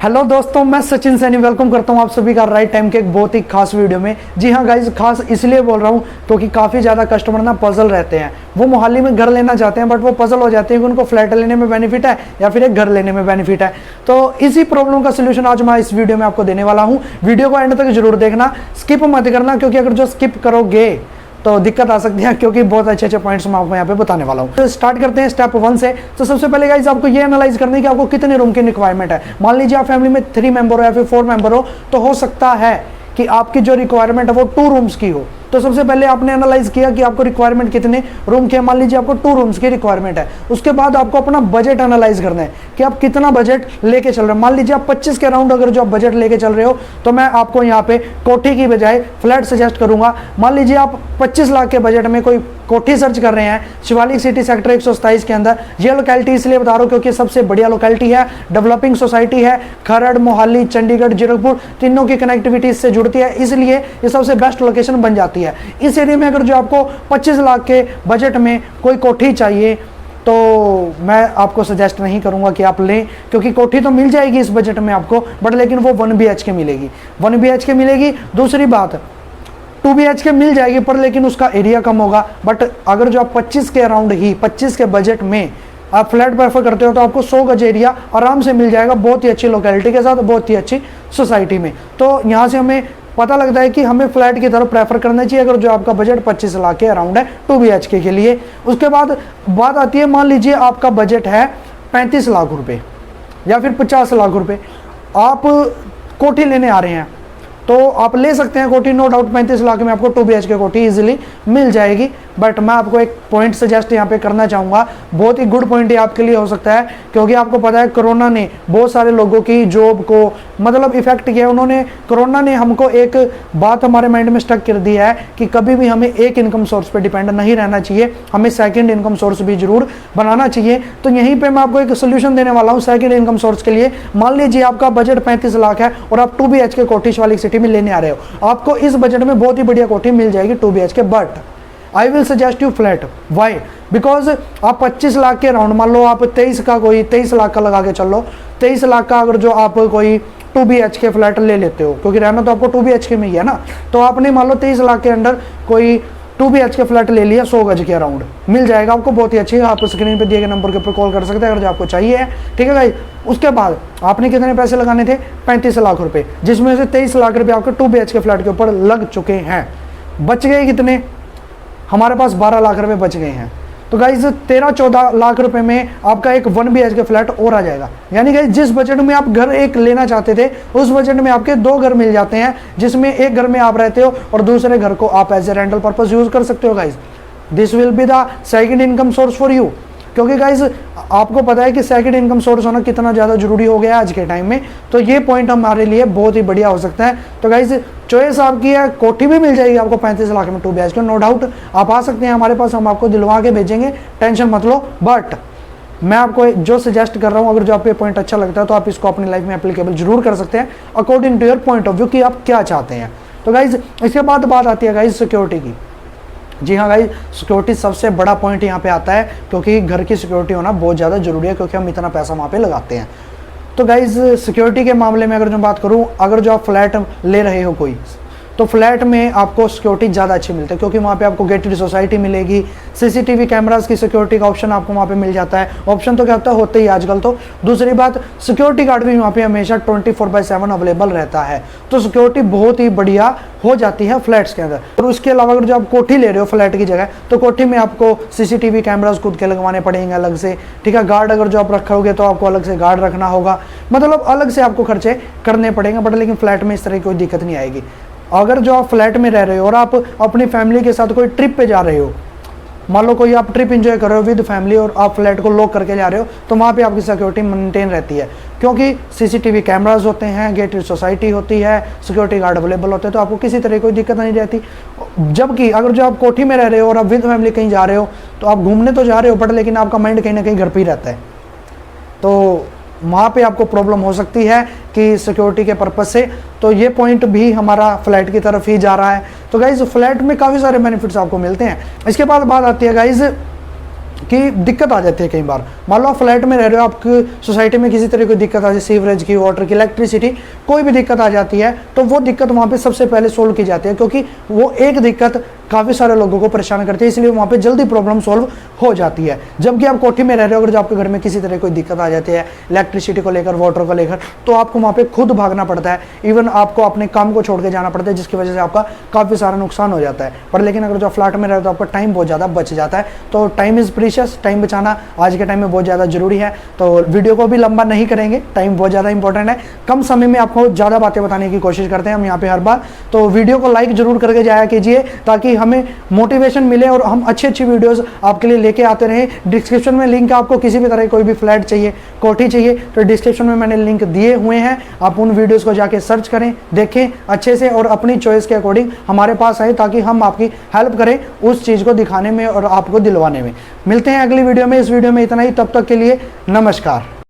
Hello दोस्तों, मैं Sachin Saini welcome करता हूं आप सभी का राइट टाइम के एक बहुत ही खास वीडियो में। जी हाँ गाइज, खास इसलिए बोल रहा हूं क्योंकि काफ़ी ज़्यादा कस्टमर ना पजल रहते हैं। वो मोहाली में घर लेना चाहते हैं बट वो पजल हो जाते हैं कि उनको फ्लैट लेने में बेनिफिट है या फिर एक घर लेने में बेनिफिट है। तो इसी प्रॉब्लम का सोल्यूशन आज मैं इस वीडियो में आपको देने वाला हूँ। वीडियो को एंड तक जरूर देखना, स्किप मत करना, क्योंकि अगर जो स्किप करोगे तो दिक्कत आ सकती है, क्योंकि बहुत अच्छे अच्छे पॉइंट्स मैं आपको यहाँ पे बताने वाला हूँ। तो स्टार्ट करते हैं स्टेप 1 से। तो सबसे पहले गाइस आपको ये एनालाइज करनी है कि आपको कितने रूम की रिक्वायरमेंट है। मान लीजिए आप फैमिली में 3 मेंबर हो या फिर 4 मेंबर हो, तो हो सकता है कि आपकी जो रिक्वायरमेंट है वो 2 रूम्स की हो। तो सबसे पहले आपने एनालाइज किया कि आपको रिक्वायरमेंट कितने रूम की है। मान लीजिए आपको 2 रूम्स की रिक्वायरमेंट है। उसके बाद आपको अपना बजट एनालाइज करना है कि आप कितना बजट लेके चल रहे हो। मान लीजिए आप 25 के अराउंड अगर जो आप बजट लेके चल रहे हो, तो मैं आपको यहाँ पे कोठी की बजाय फ्लैट सजेस्ट करूंगा। मान लीजिए आप 25 लाख के बजट में कोई कोठी सर्च कर रहे हैं शिवालिक सिटी सेक्टर 127 के अंदर। ये लोकेलिटी इसलिए बता रहा हूँ क्योंकि सबसे बढ़िया लोकेलिटी है, डेवलपिंग सोसाइटी है। खरड़, मोहाली, चंडीगढ़, जीरकपुर तीनों की कनेक्टिविटी इससे जुड़ती है, इसलिए ये सबसे बेस्ट लोकेशन बन जाती है। इस एरिया में अगर जो आपको 25 लाख के बजट में कोई कोठी चाहिए तो मैं आपको सजेस्ट नहीं करूंगा कि आप लें, क्योंकि कोठी तो मिल जाएगी इस बजट में आपको, बट लेकिन वो 1 BHK मिलेगी। 1 BHK मिलेगी। दूसरी बात 2 BHK मिल जाएगी, पर लेकिन उसका एरिया कम होगा। बट अगर जो आप 25 के अराउंड ही 25 के बजट में आप फ्लैट प्रेफर करते हो तो आपको 100 गज एरिया आराम से मिल जाएगा, बहुत ही अच्छी लोकेलिटी के साथ, बहुत ही अच्छी सोसाइटी में। तो यहाँ से हमें पता लगता है कि हमें फ्लैट की तरफ प्रेफर करना चाहिए अगर जो आपका बजट 25 लाख के अराउंड है 2 BHK के लिए। उसके बाद बात आती है, मान लीजिए आपका बजट है 35 लाख रुपए या फिर 50 लाख रुपए, आप कोठी लेने आ रहे हैं तो आप ले सकते हैं कोठी, नो डाउट। 35 लाख में आपको 2 BHK कोठी इजीली मिल जाएगी। बट मैं आपको एक पॉइंट सजेस्ट यहाँ पे करना चाहूँगा, बहुत ही गुड पॉइंट ये आपके लिए हो सकता है, क्योंकि आपको पता है कोरोना ने बहुत सारे लोगों की जॉब को मतलब इफेक्ट किया। कोरोना ने हमको एक बात हमारे माइंड में स्टक कर दी है कि कभी भी हमें एक इनकम सोर्स पे डिपेंड नहीं रहना चाहिए, हमें सेकंड इनकम सोर्स भी जरूर बनाना चाहिए। तो यहीं पे मैं आपको एक सोल्यूशन देने वाला हूँ सेकंड इनकम सोर्स के लिए। मान लीजिए आपका बजट 35 लाख है और आप 2 BHK कोठी शिवालिक सिटी में लेने आ रहे हो, आपको इस बजट में बहुत ही बढ़िया कोठी मिल जाएगी 2 BHK। But I will suggest you flat. Why? Because आप 25 लाख के राउंड, मान लो आप 23 लाख का लगा के चलो, 23 लाख का अगर जो आप कोई 2 BHK फ्लैट ले लेते हो, क्योंकि रहना तो आपको 2 BHK में ही है ना, तो आपने मान लो 23 लाख के अंदर कोई 2 BHK फ्लैट ले लिया, 100 गज के अराउंड मिल जाएगा आपको, बहुत ही अच्छी। आप स्क्रीन पे दिए गए नंबर के ऊपर कॉल कर सकते हैं अगर जो आपको चाहिए है, ठीक है भाई। उसके बाद आपने कितने पैसे लगाने थे? 35 लाख रुपए, जिसमें से 23 लाख रुपए आपके 2 BHK फ्लैट के ऊपर लग चुके हैं। बच गए कितने? हमारे पास 12 लाख रुपए बच गए हैं। तो गाइज 13-14 लाख रुपए में आपका एक 1 BHK फ्लैट और आ जाएगा। यानी गाइज जिस बजट में आप घर एक लेना चाहते थे, उस बजट में आपके 2 घर मिल जाते हैं, जिसमें एक घर में आप रहते हो और दूसरे घर को आप as a rental purpose use कर सकते हो। Guys this will be the second income source for you, क्योंकि गाइज आपको पता है कि सेकंड इनकम सोर्स होना कितना ज़्यादा जरूरी हो गया है आज के टाइम में। तो ये पॉइंट हमारे लिए बहुत ही बढ़िया हो सकता है। तो गाइज चॉइस आपकी है, कोठी भी मिल जाएगी आपको 35 लाख में 2 BHK, नो डाउट। आप आ सकते हैं हमारे पास, हम आपको दिलवा के भेजेंगे, टेंशन मत लो। बट मैं आपको जो सजेस्ट कर रहा हूँ, अगर जो आपको पॉइंट अच्छा लगता है तो आप इसको अपनी लाइफ में एप्लीकेबल जरूर कर सकते हैं according to your point of view कि आप क्या चाहते हैं। तो गाइज इसके बाद बात आती है गाइज सिक्योरिटी की। जी हाँ गाइस, सिक्योरिटी सबसे बड़ा पॉइंट यहाँ पे आता है, क्योंकि घर की सिक्योरिटी होना बहुत ज़्यादा जरूरी है, क्योंकि हम इतना पैसा वहाँ पे लगाते हैं। तो गाइस सिक्योरिटी के मामले में अगर जो बात करूँ, अगर जो आप फ्लैट ले रहे हो कोई, तो फ्लैट में आपको सिक्योरिटी ज़्यादा अच्छी मिलती है, क्योंकि वहाँ पे आपको गेटेड सोसाइटी मिलेगी, CCTV कैमरास की सिक्योरिटी का ऑप्शन आपको वहाँ पे मिल जाता है। ऑप्शन तो क्या होता है, होते ही आजकल तो। दूसरी बात, सिक्योरिटी गार्ड भी वहाँ पे हमेशा 24/7 अवेलेबल रहता है। तो सिक्योरिटी बहुत ही बढ़िया हो जाती है फ्लैट्स के अंदर। और उसके अलावा अगर जो आप कोठी ले रहे हो फ्लैट की जगह, तो कोठी में आपको CCTV कैमरास खुद के लगवाने पड़ेंगे अलग से, ठीक है। गार्ड अगर जो आप रखोगे तो आपको अलग से गार्ड रखना होगा, मतलब अलग से आपको खर्चे करने पड़ेंगे। बट लेकिन फ्लैट में इस तरह की कोई दिक्कत नहीं आएगी। अगर जो आप फ्लैट में रह रहे हो और आप अपनी फैमिली के साथ कोई ट्रिप पे जा रहे हो, मान लो कोई आप ट्रिप एंजॉय कर रहे हो विद फैमिली और आप फ्लैट को लॉक करके जा रहे हो, तो वहाँ पे आपकी सिक्योरिटी मेंटेन रहती है, क्योंकि CCTV कैमरास होते हैं, गेटेड सोसाइटी होती है, सिक्योरिटी गार्ड अवेलेबल होते हैं, तो आपको किसी तरह कोई दिक्कत नहीं रहती। जबकि अगर जो आप कोठी में रह रहे हो और आप विद फैमिली कहीं जा रहे हो, तो आप घूमने तो जा रहे हो बट लेकिन आपका माइंड कहीं ना कहीं घर पे ही रहता है, तो वहाँ पे आपको प्रॉब्लम हो सकती है कि सिक्योरिटी के पर्पज से। तो ये पॉइंट भी हमारा फ्लैट की तरफ ही जा रहा है। तो गाइज फ्लैट में काफ़ी सारे बेनिफिट्स आपको मिलते हैं। इसके बाद बात आती है गाइज कि दिक्कत आ जाती है कई बार। मान लो आप फ्लैट में रह रहे हो, आपकी सोसाइटी में किसी तरह की दिक्कत आ जाए, सीवरेज की, वाटर की, इलेक्ट्रिसिटी, कोई भी दिक्कत आ जाती है, तो वो दिक्कत वहाँ पे सबसे पहले सोल्व की जाती है, क्योंकि वो एक दिक्कत काफ़ी सारे लोगों को परेशान करती है, इसलिए वहाँ पे जल्दी प्रॉब्लम सॉल्व हो जाती है। जबकि आप कोठी में रह रहे हो, अगर जो आपके घर में किसी तरह कोई दिक्कत आ जाती है इलेक्ट्रिसिटी को लेकर, वाटर को लेकर, तो आपको वहाँ पे खुद भागना पड़ता है, इवन आपको अपने काम को छोड़ के जाना पड़ता है, जिसकी वजह से आपका काफ़ी सारा नुकसान हो जाता है। पर लेकिन अगर जो फ्लैट में रहे तो आपका टाइम बहुत ज़्यादा बच जाता है। तो टाइम इज़ प्रीशियस, टाइम बचाना आज के टाइम में बहुत ज़्यादा जरूरी है। तो वीडियो को भी लंबा नहीं करेंगे, टाइम बहुत ज़्यादा इंपॉर्टेंट है, कम समय में आपको ज़्यादा बातें बताने की कोशिश करते हैं हम यहाँ पे हर बार। तो वीडियो को लाइक जरूर करके जाया कीजिए, ताकि हमें मोटिवेशन मिले और हम अच्छी अच्छी वीडियोस आपके लिए लेके आते रहें। डिस्क्रिप्शन में लिंक, आपको किसी भी तरह कोई भी फ्लैट चाहिए, कोठी चाहिए, तो डिस्क्रिप्शन में मैंने लिंक दिए हुए हैं, आप उन वीडियोस को जाके सर्च करें, देखें अच्छे से और अपनी चॉइस के अकॉर्डिंग हमारे पास आए, ताकि हम आपकी हेल्प करें उस चीज़ को दिखाने में और आपको दिलवाने में। मिलते हैं अगली वीडियो में। इस वीडियो में इतना ही, तब तक के लिए नमस्कार।